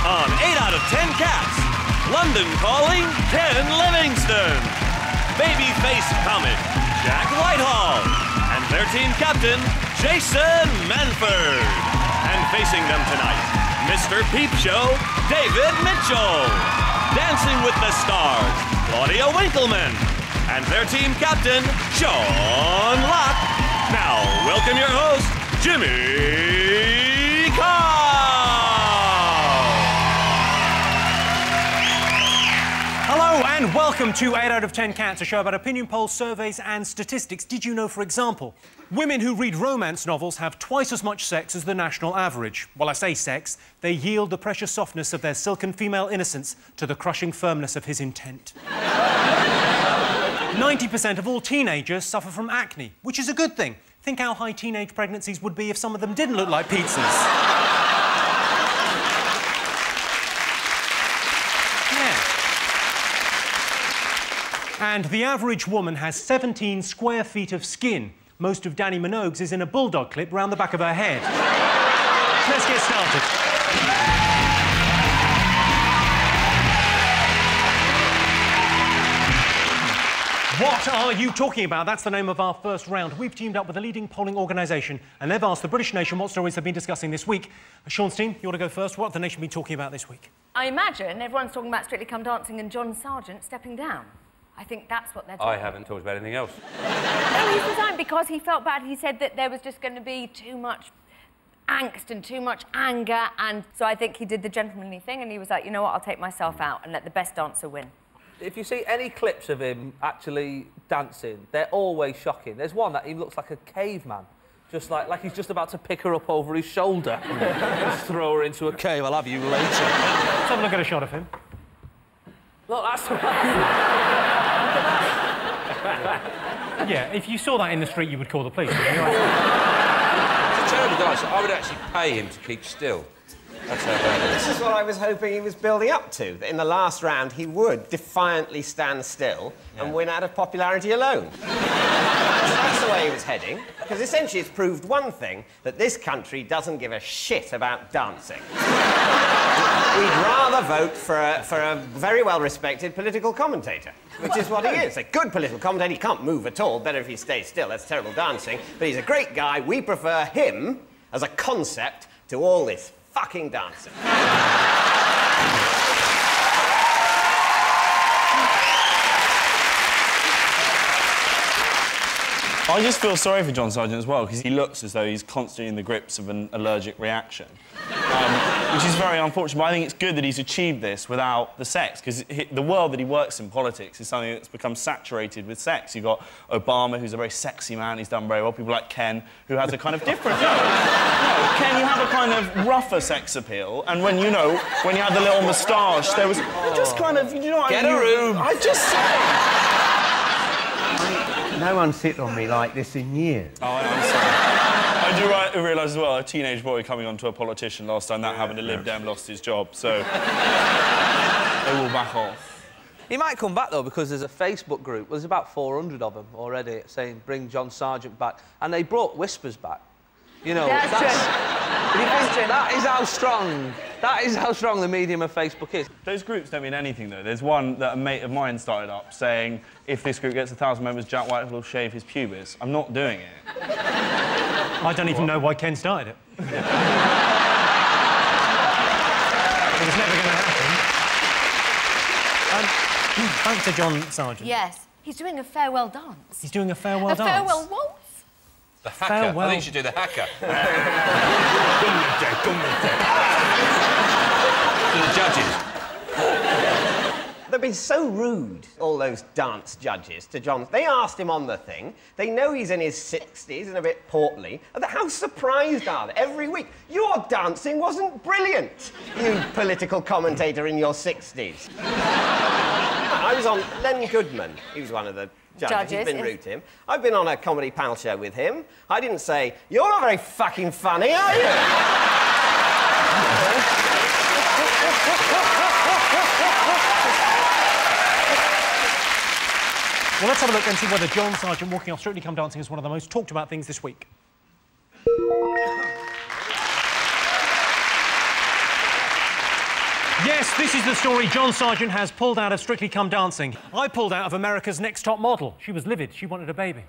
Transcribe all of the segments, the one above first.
on 8 out of 10 Cats, London Calling 10 Livingstone, Babyface Comic Jack Whitehall, and their team captain Jason Manford. And facing them tonight, Mr. Peep Show David Mitchell, Dancing with the Stars Claudia Winkleman, and their team captain John Locke. Now welcome your host Jimmy Carr. Hello and welcome to 8 out of 10 Cats, a show about opinion polls, surveys and statistics. Did you know, for example, women who read romance novels have twice as much sex as the national average? Well, I say sex. They yield the precious softness of their silken female innocence to the crushing firmness of his intent. 90% of all teenagers suffer from acne, which is a good thing. Think how high teenage pregnancies would be if some of them didn't look like pizzas. And the average woman has 17 square feet of skin. Most of Danny Minogue's is in a bulldog clip round the back of her head. Let's get started. What are you talking about? That's the name of our first round. We've teamed up with a leading polling organisation and they've asked the British nation what stories they've been discussing this week. Sean's team, you want to go first? What have the nation been talking about this week? I imagine everyone's talking about Strictly Come Dancing and John Sargent stepping down. I think that's what they're talking about. I haven't talked about anything else. No, he's resigned because he felt bad. He said that there was just going to be too much angst and too much anger, and so I think he did the gentlemanly thing and he was like, you know what, I'll take myself out and let the best dancer win. If you see any clips of him actually dancing, they're always shocking. There's one that he looks like a caveman, just like he's just about to pick her up over his shoulder and just throw her into a cave. I'll have you later. Let's have a look at a shot of him. Look, that's the one. Yeah, if you saw that in the street, you would call the police. It's a terrible dance. I would actually pay him to keep still. That's how bad it is. This is what I was hoping he was building up to, that in the last round he would defiantly stand still and win out of popularity alone. That's the way he was heading, because essentially it's proved one thing, that this country doesn't give a shit about dancing. We'd rather vote for a very well-respected political commentator, which is what he is. A good political commentator. He can't move at all. Better if he stays still. That's terrible dancing. But he's a great guy. We prefer him as a concept to all this fucking dancing. I just feel sorry for John Sargent as well, because he looks as though he's constantly in the grips of an allergic reaction, which is very unfortunate. But I think it's good that he's achieved this without the sex, because the world that he works in, politics, is something that's become saturated with sex. You've got Obama, who's a very sexy man, he's done very well. People like Ken, who has a kind of different... No, Ken, you have a kind of rougher sex appeal, and when you had the little moustache, there was just kind of... You know what Get a room! I just say... No one's hit on me like this in years. Oh, I'm sorry. I do realise as well, a teenage boy coming on to a politician last time, that happened, a Lib Dem lost his job, so... they will back off. He might come back, though, because there's a Facebook group. There's about 400 of them already saying, bring John Sargent back. And they brought Whispers back. You know, That's true. That is how strong... That is how strong the medium of Facebook is. Those groups don't mean anything, though. There's one that a mate of mine started up saying, if this group gets 1,000 members, Jack Whitehall will shave his pubis. I'm not doing it. I don't even know why Ken started it. It was never going to happen. Back to John Sargent. Yes. He's doing a farewell dance. He's doing a farewell dance? A farewell waltz. The hacker. Farewell. I think you should do the hacker. To the judges. They've been so rude, all those dance judges, to John. They asked him on the thing. They know he's in his 60s and a bit portly. How surprised are they? Every week, your dancing wasn't brilliant, you political commentator in your 60s. I was on Len Goodman. He was one of the judges. He's been rude to him. I've been on a comedy panel show with him. I didn't say, you're not very fucking funny, are you? Well, let's have a look and see whether John Sargent walking off Strictly Come Dancing is one of the most talked about things this week. Yes, this is the story John Sargent has pulled out of Strictly Come Dancing. I pulled out of America's Next Top Model. She was livid. She wanted a baby.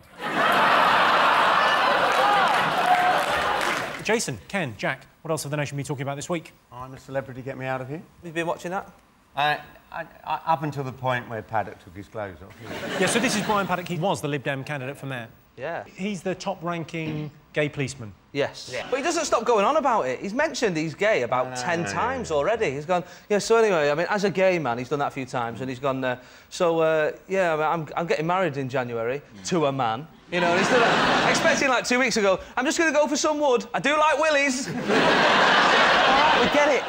Jason, Ken, Jack, what else have the nation been talking about this week? I'm a Celebrity, get me out of here. Have you been watching that? Up until the point where Paddock took his clothes off. Yeah, so this is Brian Paddock. He was the Lib Dem candidate for mayor. Yeah. He's the top-ranking gay policeman. Yes. Yeah. But he doesn't stop going on about it. He's mentioned he's gay about 10 times already. He's gone, yeah, so anyway, I mean, as a gay man, he's done that a few times, and he's gone, yeah, I mean, I'm getting married in January to a man. You know, and instead of expecting like 2 weeks ago, I'm just going to go for some wood. I do like willies. All right, we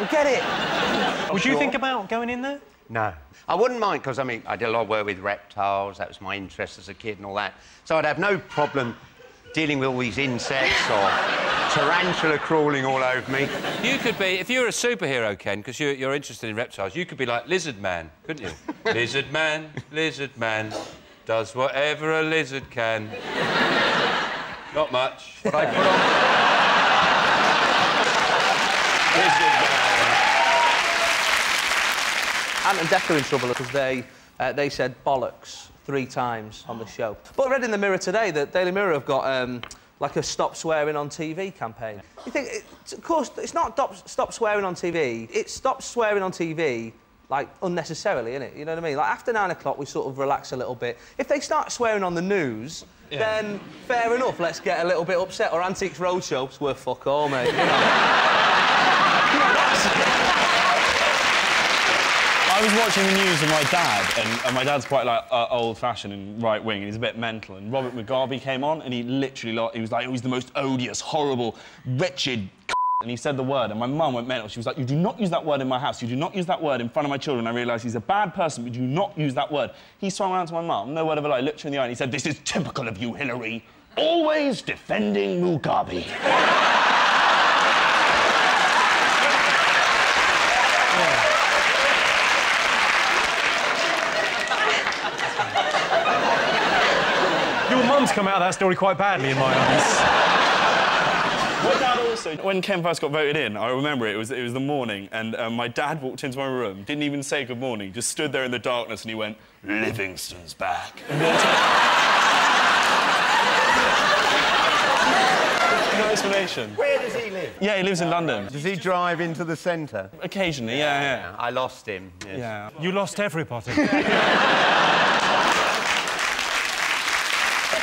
get it. Would you think about going in there? No. I wouldn't mind, because, I mean, I did a lot of work with reptiles. That was my interest as a kid and all that. So I'd have no problem dealing with all these insects or tarantula crawling all over me. You could be, if you were a superhero, Ken, because you're interested in reptiles, you could be like Lizard Man, couldn't you? Lizard Man, does whatever a lizard can. Not much. What I put on... Lizard Man. Ant and Dec are in trouble because they said bollocks 3 times on the show. But I read in the Mirror today that Daily Mirror have got like a stop swearing on TV campaign. You think, of course, it's not stop swearing on TV. It's stop swearing on TV, like, unnecessarily, innit? You know what I mean? Like, after 9 o'clock, we sort of relax a little bit. If they start swearing on the news, then fair enough, let's get a little bit upset. Or Antiques Roadshow, it's worth fuck all, mate. You know? I was watching the news with my dad, and my dad's quite, like, old-fashioned and right-wing, and he's a bit mental, and Robert Mugabe came on, and he literally, like, he was like, oh, he's the most odious, horrible, wretched and he said the word, and my mum went mental. She was like, you do not use that word in my house. You do not use that word in front of my children. I realised he's a bad person, but you do not use that word. He swung around to my mum, no word of a lie, looked her in the eye, and he said, this is typical of you, Hillary. Always defending Mugabe. Your mum's come out of that story quite badly in my eyes. My dad also, when Ken first got voted in, I remember it was the morning, and my dad walked into my room, didn't even say good morning, just stood there in the darkness, and he went, Livingstone's back. No explanation. Where does he live? Yeah, he lives in London. Does he drive into the centre? Occasionally, yeah. I lost him. Yes. Yeah. You lost everybody.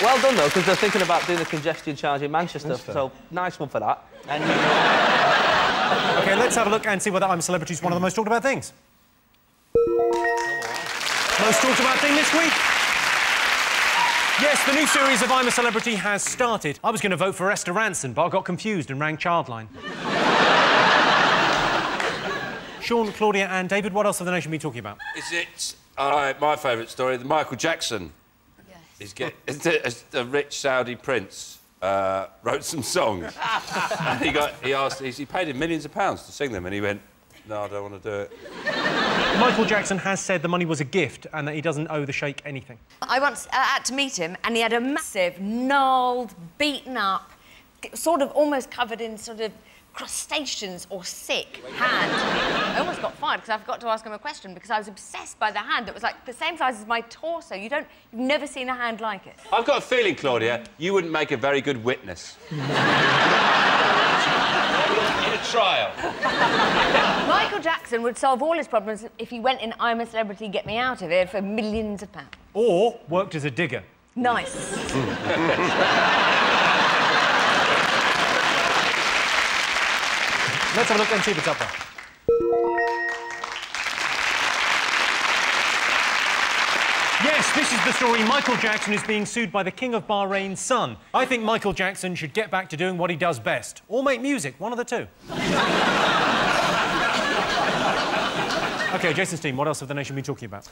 Well done, though, because they're thinking about doing a congestion charge in Manchester, so nice one for that. And OK, let's have a look and see whether I'm a Celebrity is one of the most talked about things. Most talked about thing this week? Yes, the new series of I'm a Celebrity has started. I was going to vote for Esther Ranson, but I got confused and rang Childline. Sean, Claudia and David, what else have the nation been talking about? Is it my favourite story, the Michael Jackson? Yes. A rich Saudi prince wrote some songs. And he paid him millions of pounds to sing them, and he went, no, I don't want to do it. Michael Jackson has said the money was a gift and that he doesn't owe the sheikh anything. I once had to meet him, and he had a massive, gnarled, beaten up, sort of almost covered in sort of crustaceans or sick hand. I almost got fired because I forgot to ask him a question because I was obsessed by the hand that was like the same size as my torso. You've never seen a hand like it. I've got a feeling, Claudia, you wouldn't make a very good witness. In a trial. Michael Jackson would solve all his problems if he went in I'm a Celebrity, Get Me Out of Here for millions of pounds. Or worked as a digger. Nice. Let's have a look and see if it's up there. Yes, this is the story. Michael Jackson is being sued by the King of Bahrain's son. I think Michael Jackson should get back to doing what he does best. Or make music, one of the two. OK, Jason's team, what else have the nation been talking about?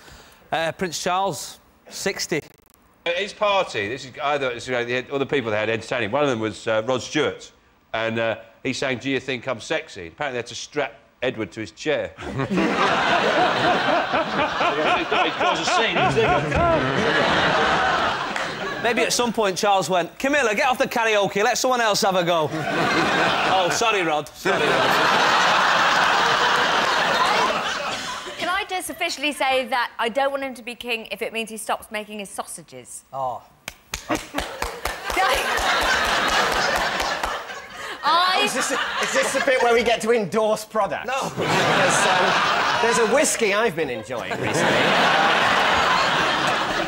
Prince Charles, 60. His party, this is either the other people they had entertaining. One of them was Rod Stewart, and he sang "Do You Think I'm Sexy?" Apparently they had to strap Edward to his chair. Maybe at some point Charles went, Camilla, get off the karaoke, let someone else have a go. Oh, sorry, Rod. Sorry, Rod. just officially say that I don't want him to be king if it means he stops making his sausages. Oh. Is this the bit where we get to endorse products? No. There's a whiskey I've been enjoying recently.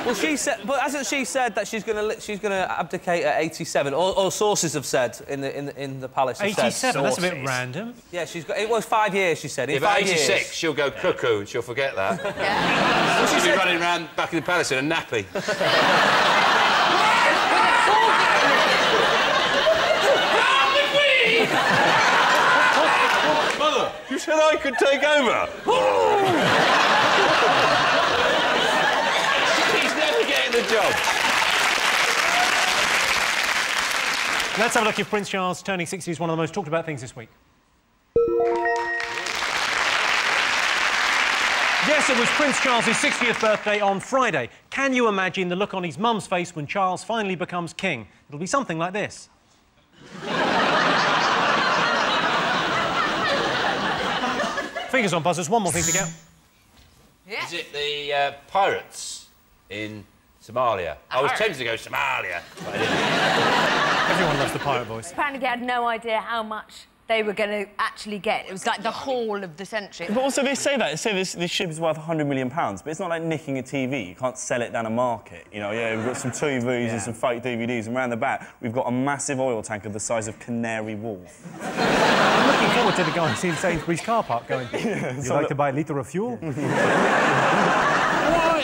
Well, she said, but hasn't she said that she's gonna abdicate at 87? Or sources have said in the palace. 87. That's a bit random. Yeah, she's got. It was 5 years. She said. In if at 86, years, she'll go cuckoo and she'll forget that. Yeah. She'll be running around back in the palace in a nappy. Mother, you said I could take over. He's never getting the job. Let's have a look if Prince Charles turning 60 is one of the most talked about things this week. Yes, it was Prince Charles' 60th birthday on Friday. Can you imagine the look on his mum's face when Charles finally becomes king? It'll be something like this. Fingers on buzzers, one more thing to go. Yeah. Is it the pirates in Somalia? I was tempted to go Somalia, but I didn't. Everyone loves the pirate voice. Apparently, they had no idea how much they were going to actually get. It was like the haul of the century. But also, they say that. They say this ship is worth £100 million, but it's not like nicking a TV. You can't sell it down a market. You know, yeah, we've got some TVs and some fake DVDs, and round the back, we've got a massive oil tanker the size of Canary Wharf. I'm looking forward to the guy in Sainsbury's car park going, would you like to buy a litre of fuel?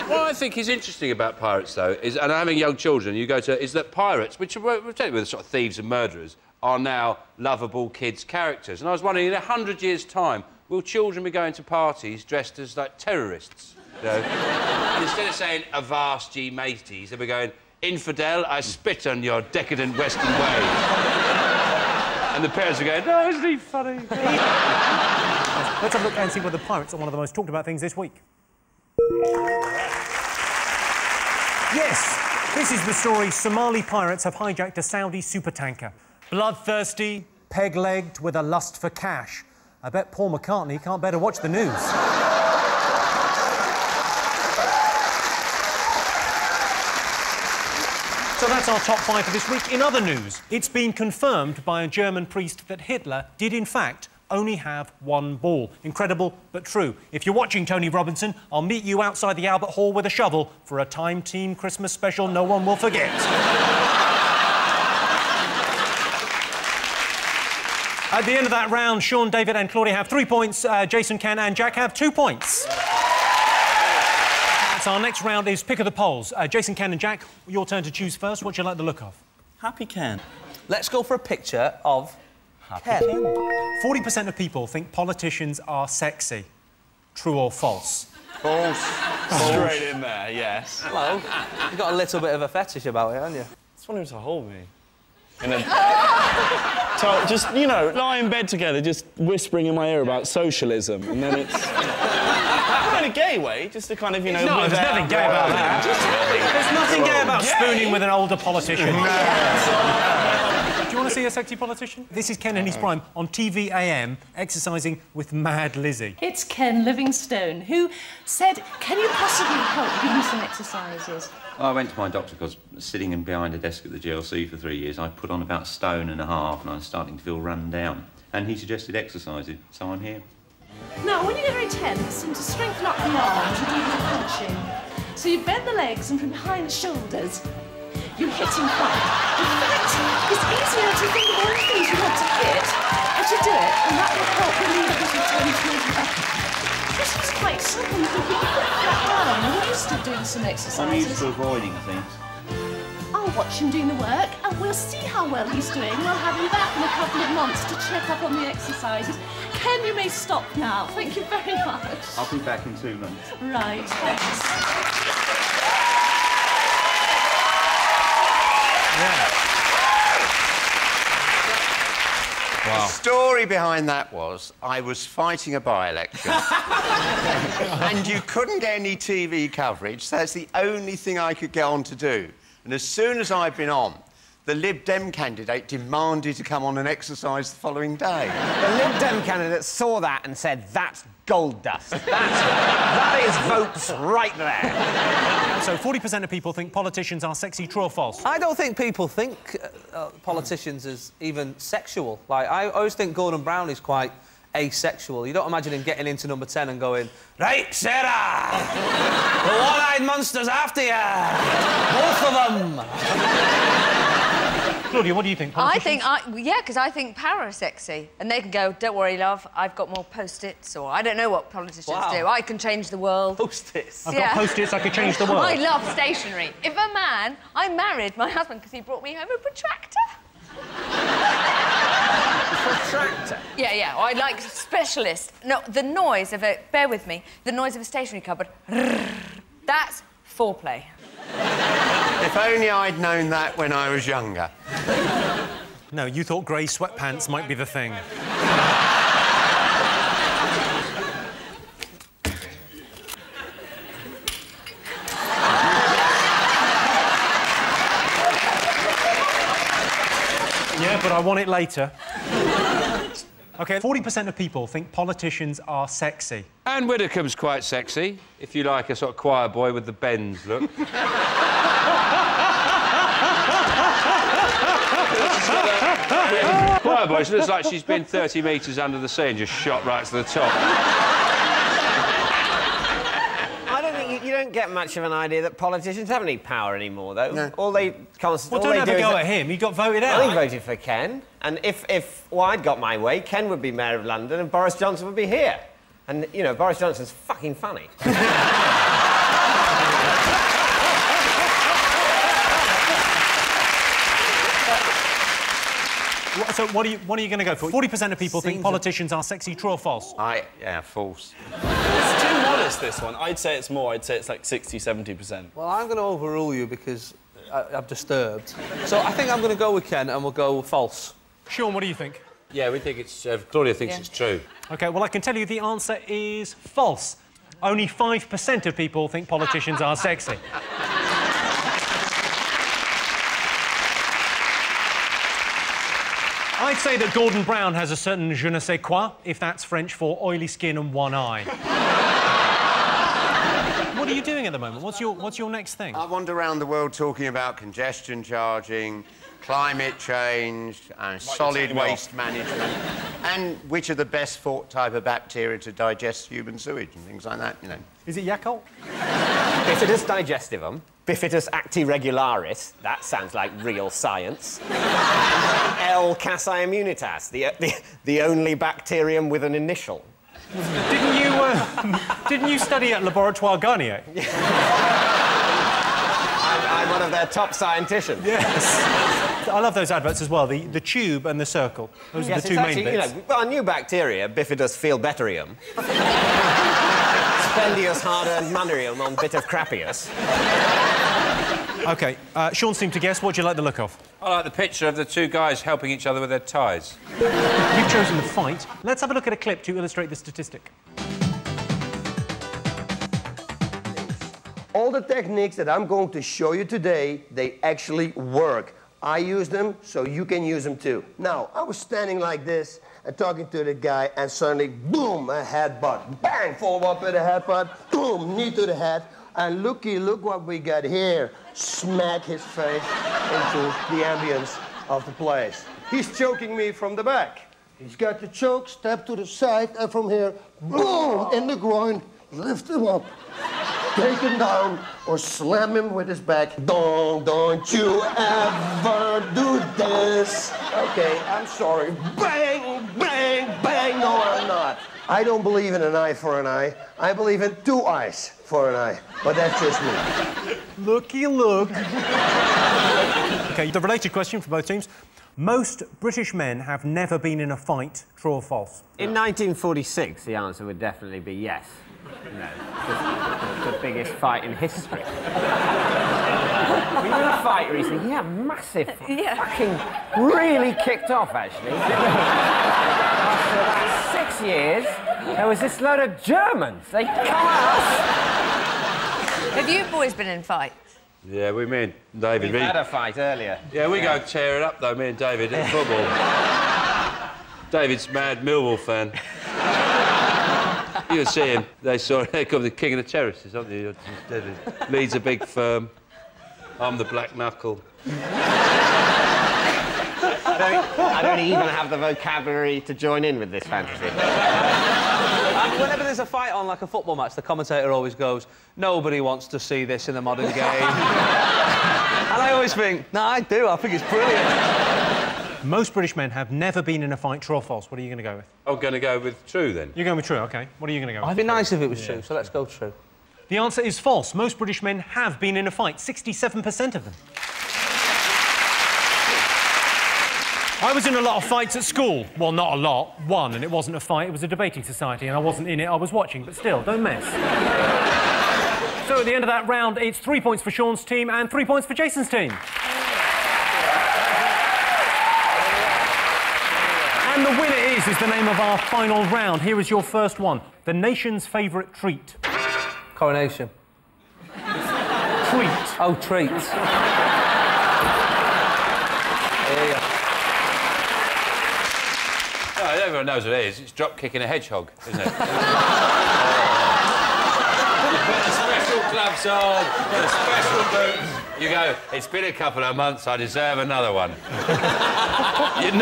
What I think is interesting about pirates, though, is, and having young children, you go to, is that pirates, which are technically sort of thieves and murderers, are now lovable kids' characters. And I was wondering, in 100 years' time, will children be going to parties dressed as, like, terrorists? You know? And instead of saying, avast ye mateys, they'll be going, infidel, I spit on your decadent Western ways. And the parents are going, no, isn't he funny? Let's have a look and see whether pirates are one of the most talked about things this week. Yes, this is the story. Somali pirates have hijacked a Saudi supertanker. Bloodthirsty, peg-legged, with a lust for cash. I bet Paul McCartney can't bear to watch the news. So that's our top 5 for this week. In other news, it's been confirmed by a German priest that Hitler did, in fact, only have one ball. Incredible, but true. If you're watching, Tony Robinson, I'll meet you outside the Albert Hall with a shovel for a Time Team Christmas special no one will forget. At the end of that round, Sean, David and Claudia have 3 points. Jason, Ken and Jack have 2 points. So our next round is Pick of the Polls. Jason, Ken and Jack, your turn to choose first. What do you like the look of? Happy Ken. let's go for a picture of Ken. 40% of people think politicians are sexy. True or false? False. Straight in there, yes. Hello. You've got a little bit of a fetish about it, haven't you? I just want him to hold me. And then... just, you know, lie in bed together, just whispering in my ear about socialism, and then it's... Not in a gay way, just to kind of, you know... No, there's nothing gay about that. There's nothing gay about spooning with an older politician. Do you want to see a sexy politician? This is Ken in his prime on TV AM, exercising with Mad Lizzie. It's Ken Livingstone, who said, can you possibly help give me some exercises? I went to my doctor because sitting behind a desk at the GLC for 3 years, I put on about 1.5 stone and I was starting to feel run down. And he suggested exercising, so I'm here. Now, when you get very tense and to strengthen up the arms, you do a bit of punching. So you bend the legs and from behind the shoulders, you hit in front. In fact, it's easier to think of all the things you want to hit as you do it, and that will help relieve a bit of tension. This is quite simple. You can put that down. I'm used to doing some exercises. I'm used to avoiding things. I'll watch him doing the work, and we'll see how well he's doing. We'll have him back in a couple of months to check up on the exercises. Ken, you may stop now. Thank you very much. I'll be back in 2 months. Right, thanks. Wow. The story behind that was I was fighting a by-election and you couldn't get any TV coverage, so that's the only thing I could get on to do. And as soon as I'd been on, the Lib Dem candidate demanded to come on and exercise the following day. The Lib Dem candidate saw that and said, that's gold dust. That is votes right there. So 40% of people think politicians are sexy. True or false? I don't think people think politicians as even sexual. Like, I always think Gordon Brown is quite asexual. You don't imagine him getting into number 10 and going, "Right, Sarah! The one-eyed monster's after you! Both of them!" Claudia, what do you think? Yeah, because I think power is sexy. And they can go, "Don't worry, love, I've got more Post-its," or I don't know what politicians do. I can change the world. Post-its? I've got Post-its, I could change the world. I love stationery. If a man... I married my husband because he brought me home a protractor. Protractor? Yeah, I like specialist. No, the noise of a... Bear with me. The noise of a stationery cupboard. That's foreplay. If only I'd known that when I was younger. No, you thought grey sweatpants might be the thing. Yeah, but I want it later. OK, 40% of people think politicians are sexy. Anne Widdecombe's quite sexy, if you like a sort of choir boy with the bends look. Choir boy, she looks like she's been 30 metres under the sea and just shot right to the top. I don't think you don't get much of an idea that politicians have any power anymore, though. No. All they constantly... Well, don't have a go at him. He got voted out. I voted for Ken. And if I'd got my way, Ken would be Mayor of London and Boris Johnson would be here. And, you know, Boris Johnson's fucking funny. So what are you going to go for? 40% of people think politicians are sexy. True or false? Yeah, false. It's too modest, this one. I'd say it's more. I'd say it's like 60, 70%. Well, I'm going to overrule you because I'm disturbed. So I think I'm going to go with Ken and we'll go false. Sean, what do you think? Yeah, we think it's... Claudia thinks it's true. OK, well, I can tell you the answer is false. Only 5% of people think politicians are sexy. I'd say that Gordon Brown has a certain je ne sais quoi, if that's French for oily skin and one eye. What are you doing at the moment? What's your next thing? I wander around the world talking about congestion charging, climate change, and solid waste management, and which are the best fought type of bacteria to digest human sewage and things like that, you know. Is it Yakult? Bifidus digestivum, Bifidus actiregularis, that sounds like real science. L. casei immunitas, the only bacterium with an initial. Didn't you study at Laboratoire Garnier? I'm one of their top scienticians. Yes. I love those adverts as well, the tube and the circle. Those are the two main bits. You know, we've got a new bacteria, Bifidus feelbetterium. Spendius hard-earned moneyum on bit of crappius. OK, Sean seemed to guess. What do you like the look of? I like the picture of the two guys helping each other with their ties. You've chosen the fight. Let's have a look at a clip to illustrate the statistic. All the techniques that I'm going to show you today, they actually work. I use them, so you can use them too. Now, I was standing like this and talking to the guy, and suddenly, boom, a headbutt. Bang, forward with a headbutt, boom, knee to the head. And look what we got here. Smack his face into the ambience of the place. He's choking me from the back. He's got the choke, step to the side, and from here, boom, in the groin, lift him up. Take him down or slam him with his back. Don't you ever do this. Okay, I'm sorry. Bang, bang, bang. No, I'm not. I don't believe in an eye for an eye. I believe in 2 eyes for an eye. But that's just me. Looky look. OK, the related question for both teams. Most British men have never been in a fight. True or false? In 1946, the answer would definitely be yes. No, the biggest fight in history. We were in a fight recently. Yeah, massive. Fucking really kicked off, actually. After about 6 years, there was this load of Germans. They come at us. Have you boys been in fights? Yeah, me and David. We had a fight earlier. Yeah, we go tear it up, though, me and David, at football. David's mad Millwall fan. You see him. They call him the king of the terraces, aren't they? Leads a big firm. I'm the black knuckle. I don't even have the vocabulary to join in with this fantasy. Whenever there's a fight on, like a football match, the commentator always goes, nobody wants to see this in the modern game. And I always think, no, I do. I think it's brilliant. Most British men have never been in a fight. True or false? What are you going to go with? I'm going to go with true, then. You're going with true, OK. What are you going to go with? It'd be nice if it was true, so let's go true. The answer is false. Most British men have been in a fight. 67% of them. I was in a lot of fights at school. Well, not a lot. One, and it wasn't a fight, it was a debating society, and I wasn't in it, I was watching. But still, don't mess. So at the end of that round, it's 3 points for Sean's team and 3 points for Jason's team. And the winner is the name of our final round. Here is your first one. The nation's favourite treat. Coronation. Treat. Oh, treat. There you go. Oh, everyone knows what it is. It's drop kicking a hedgehog, isn't it? You put the special gloves on, the special boots. You go, it's been a couple of months, I deserve another one. You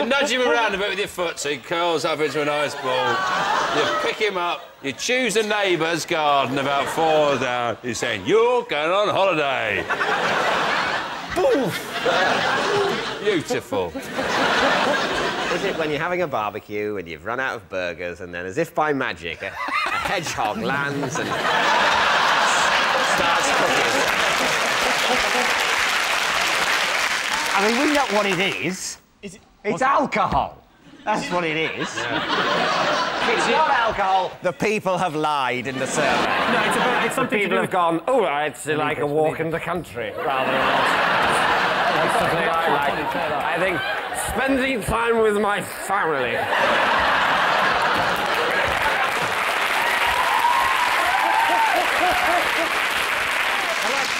nudge him around a bit with your foot so he curls up into an ice ball. You pick him up, you choose a neighbour's garden about 4 down. You're saying, you're going on holiday. Poof! Beautiful. Is it when you're having a barbecue and you've run out of burgers and then, as if by magic, a hedgehog lands and starts cooking? I mean, we know what it is. It's alcohol. That's what it is. If it's not alcohol, the people have lied in the survey. No, it's something People have gone, oh, it's like a walk in the country, rather than... That's something I like. I think spending time with my family.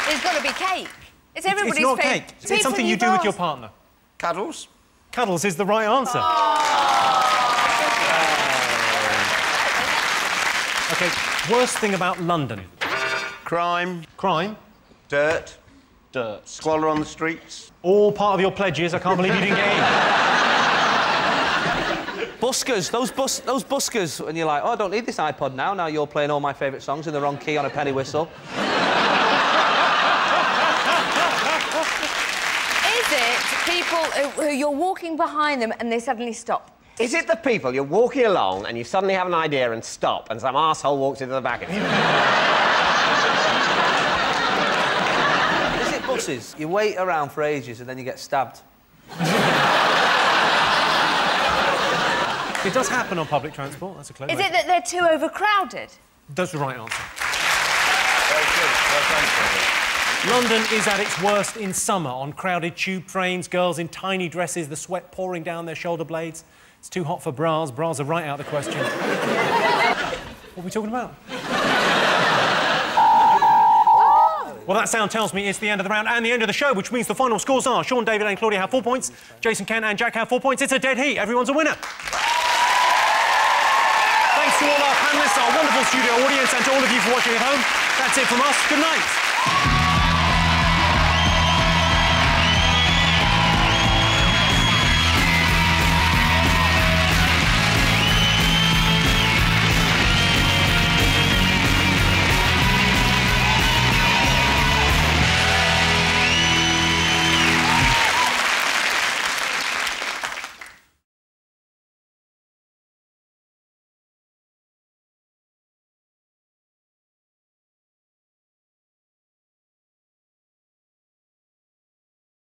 There's got to be cake. It's everybody's It's not favourite. cake. It's something you do with your partner. Cuddles? Cuddles is the right answer. OK, worst thing about London. Crime. Crime. Dirt. Dirt. Squalor on the streets. All part of your pledges. I can't believe you didn't get in. Buskers, those buskers, and you're like, oh, I don't need this iPod now. Now you're playing all my favourite songs in the wrong key on a penny whistle. Is it people who you're walking behind them and they suddenly stop? Is it the people you're walking along and you suddenly have an idea and stop and some arsehole walks into the back of you? Is it buses? You wait around for ages and then you get stabbed. It does happen on public transport. That's a clever. Is it that they're too overcrowded? That's the right answer. Very good. Well done, Tony. London is at its worst in summer, on crowded tube trains, girls in tiny dresses, the sweat pouring down their shoulder blades. It's too hot for bras. Bras are right out of the question. What are we talking about? Well, that sound tells me it's the end of the round and the end of the show, which means the final scores are Sean, David and Claudia have 4 points, Jason, Ken and Jack have 4 points. It's a dead heat. Everyone's a winner. Thanks to all our panellists, our wonderful studio audience, and to all of you for watching at home. That's it from us. Good night.